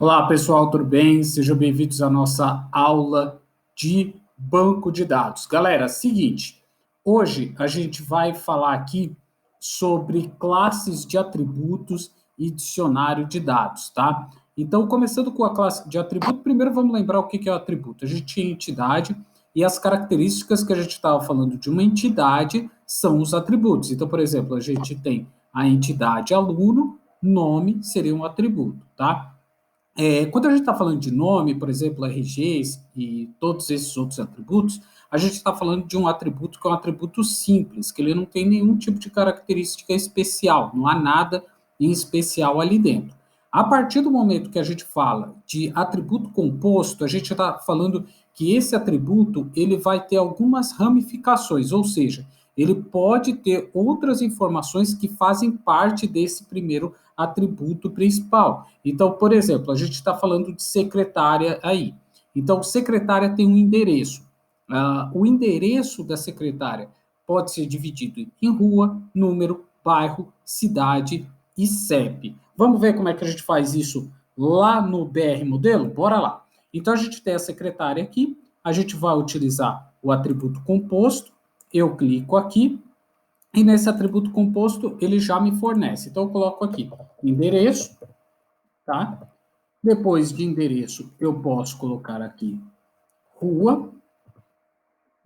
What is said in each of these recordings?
Olá, pessoal, tudo bem? Sejam bem-vindos à nossa aula de banco de dados. Galera, seguinte, hoje a gente vai falar aqui sobre classes de atributos e dicionário de dados, tá? Então, começando com a classe de atributo, primeiro vamos lembrar o que é o atributo. A gente tem entidade e as características que a gente estava falando de uma entidade são os atributos. Então, por exemplo, a gente tem a entidade aluno, nome seria um atributo, tá? Quando a gente está falando de nome, por exemplo, RGs e todos esses outros atributos, a gente está falando de um atributo que é um atributo simples, que ele não tem nenhum tipo de característica especial, não há nada em especial ali dentro. A partir do momento que a gente fala de atributo composto, a gente está falando que esse atributo ele vai ter algumas ramificações, ou seja, ele pode ter outras informações que fazem parte desse primeiro atributo principal. Então, por exemplo, a gente está falando de secretária aí. Então, secretária tem um endereço. O endereço da secretária pode ser dividido em rua, número, bairro, cidade e CEP. Vamos ver como é que a gente faz isso lá no BR Modelo? Bora lá. Então, a gente tem a secretária aqui, a gente vai utilizar o atributo composto, eu clico aqui, e nesse atributo composto, ele já me fornece. Então, eu coloco aqui endereço, tá? Depois de endereço, eu posso colocar aqui rua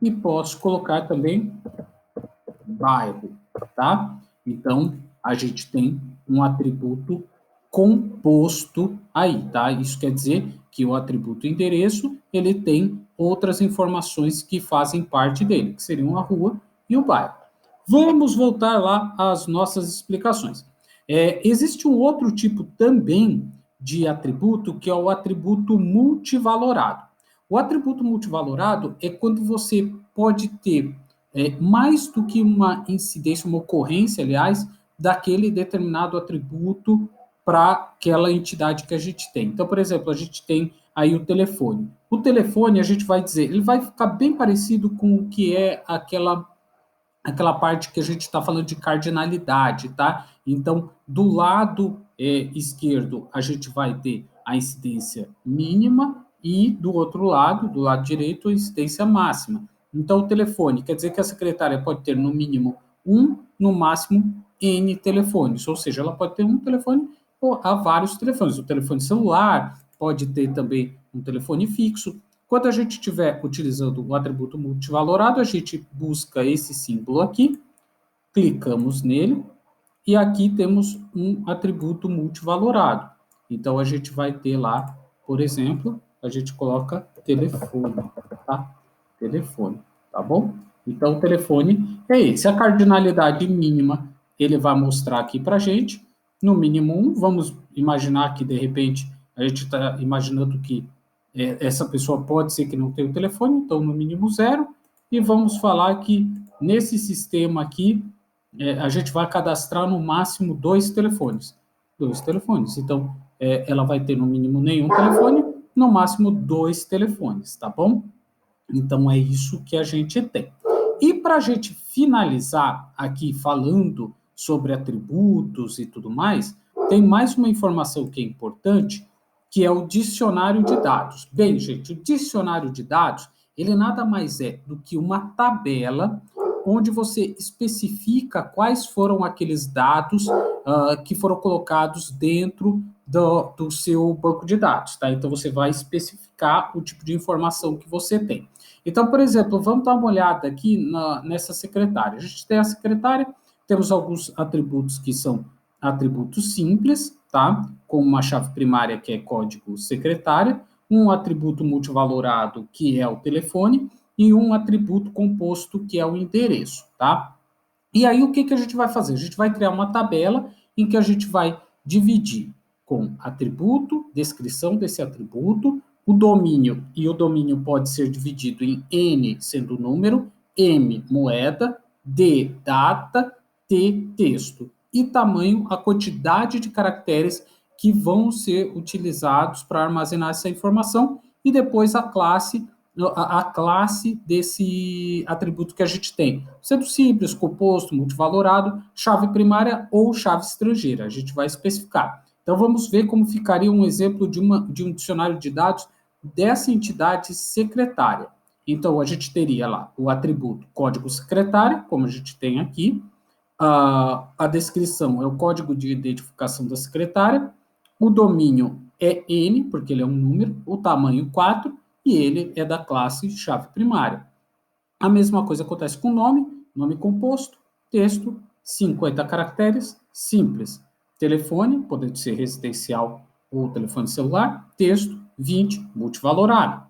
e posso colocar também bairro, tá? Então, a gente tem um atributo composto aí, tá? Isso quer dizer que o atributo endereço, ele tem outras informações que fazem parte dele, que seriam a rua e o bairro. Vamos voltar lá às nossas explicações. Existe um outro tipo também de atributo, que é o atributo multivalorado. O atributo multivalorado é quando você pode ter mais do que uma incidência, uma ocorrência, aliás, daquele determinado atributo para aquela entidade que a gente tem. Então, por exemplo, a gente tem aí o telefone. O telefone, a gente vai dizer, ele vai ficar bem parecido com o que é aquela parte que a gente está falando de cardinalidade, tá? Então, do lado esquerdo, a gente vai ter a incidência mínima e do outro lado, do lado direito, a incidência máxima. Então, o telefone quer dizer que a secretária pode ter no mínimo um, no máximo N telefones, ou seja, ela pode ter um telefone ou há vários telefones. O telefone celular pode ter também um telefone fixo. Quando a gente estiver utilizando o atributo multivalorado, a gente busca esse símbolo aqui, clicamos nele, e aqui temos um atributo multivalorado. Então, a gente vai ter lá, por exemplo, a gente coloca telefone, tá? Telefone, tá bom? Então, o telefone é esse. A cardinalidade mínima, ele vai mostrar aqui para a gente, no mínimo 1. Vamos imaginar que, de repente, a gente está imaginando que essa pessoa pode ser que não tenha o telefone, então, no mínimo 0. E vamos falar que, nesse sistema aqui, a gente vai cadastrar no máximo 2 telefones. 2 telefones. Então, ela vai ter no mínimo nenhum telefone, no máximo 2 telefones, tá bom? Então, é isso que a gente tem. E para a gente finalizar aqui falando sobre atributos e tudo mais, tem mais uma informação que é importante, que é o dicionário de dados. Bem, gente, o dicionário de dados, ele nada mais é do que uma tabela onde você especifica quais foram aqueles dados que foram colocados dentro do seu banco de dados, tá? Então, você vai especificar o tipo de informação que você tem. Então, por exemplo, vamos dar uma olhada aqui nessa secretária. A gente tem a secretária, temos alguns atributos que são atributos simples, tá? Como uma chave primária, que é código secretária, um atributo multivalorado, que é o telefone, e um atributo composto, que é o endereço, tá? E aí, o que a gente vai fazer? A gente vai criar uma tabela em que a gente vai dividir com atributo, descrição desse atributo, o domínio, e o domínio pode ser dividido em N, sendo número, M, moeda, D, data, T, texto, e tamanho, a quantidade de caracteres que vão ser utilizados para armazenar essa informação, e depois a classe desse atributo que a gente tem, sendo simples, composto, multivalorado, chave primária ou chave estrangeira. A gente vai especificar. Então, vamos ver como ficaria um exemplo de um dicionário de dados dessa entidade secretária. Então, a gente teria lá o atributo código secretário, como a gente tem aqui. A descrição é o código de identificação da secretária. O domínio é N, porque ele é um número. O tamanho 4, e ele é da classe chave primária. A mesma coisa acontece com o nome composto, texto, 50 caracteres, simples. Telefone, podendo ser residencial ou telefone celular, texto, 20, multivalorado.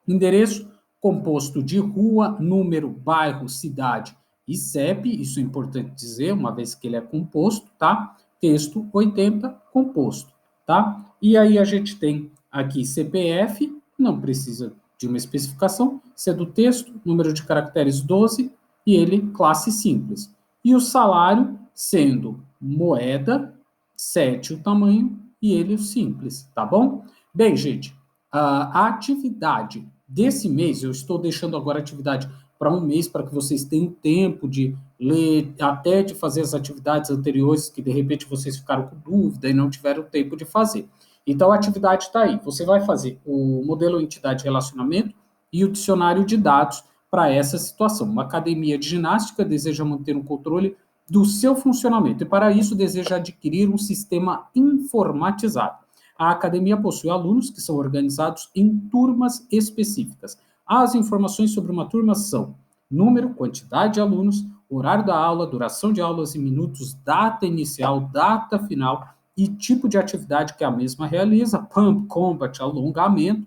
Endereço, composto de rua, número, bairro, cidade e CEP, isso é importante dizer, uma vez que ele é composto, tá? Texto, 80, composto, tá? E aí a gente tem aqui CPF, não precisa de uma especificação, se é do texto, número de caracteres 12, e ele classe simples. E o salário sendo moeda, 7 o tamanho, e ele o simples, tá bom? Bem, gente, a atividade desse mês, eu estou deixando agora a atividade para um mês, para que vocês tenham tempo de ler, até de fazer as atividades anteriores, que de repente vocês ficaram com dúvida e não tiveram tempo de fazer. Então, a atividade está aí. Você vai fazer o modelo entidade relacionamento e o dicionário de dados para essa situação. Uma academia de ginástica deseja manter um controle do seu funcionamento e, para isso, deseja adquirir um sistema informatizado. A academia possui alunos que são organizados em turmas específicas. As informações sobre uma turma são número, quantidade de alunos, horário da aula, duração de aulas em minutos, data inicial, data final e tipo de atividade que a mesma realiza, pump, combat, alongamento.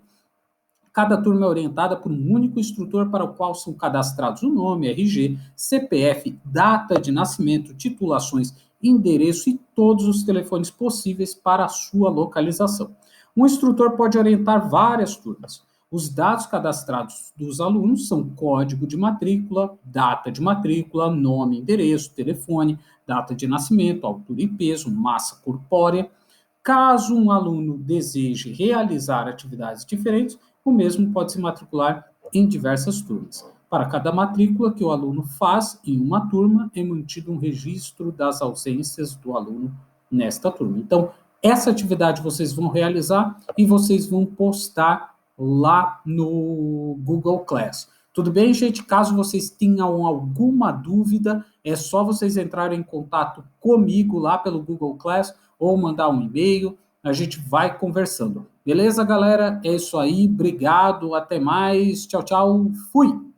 Cada turma é orientada por um único instrutor para o qual são cadastrados o nome, RG, CPF, data de nascimento, titulações, endereço e todos os telefones possíveis para a sua localização. Um instrutor pode orientar várias turmas. Os dados cadastrados dos alunos são código de matrícula, data de matrícula, nome, endereço, telefone, data de nascimento, altura e peso, massa corpórea. Caso um aluno deseje realizar atividades diferentes, o mesmo pode se matricular em diversas turmas. Para cada matrícula que o aluno faz em uma turma, é mantido um registro das ausências do aluno nesta turma. Então, essa atividade vocês vão realizar e vocês vão postar lá no Google Class. Tudo bem, gente? Caso vocês tenham alguma dúvida, é só vocês entrarem em contato comigo lá pelo Google Class ou mandar um e-mail, a gente vai conversando. Beleza, galera? É isso aí, obrigado, até mais, tchau, tchau, fui!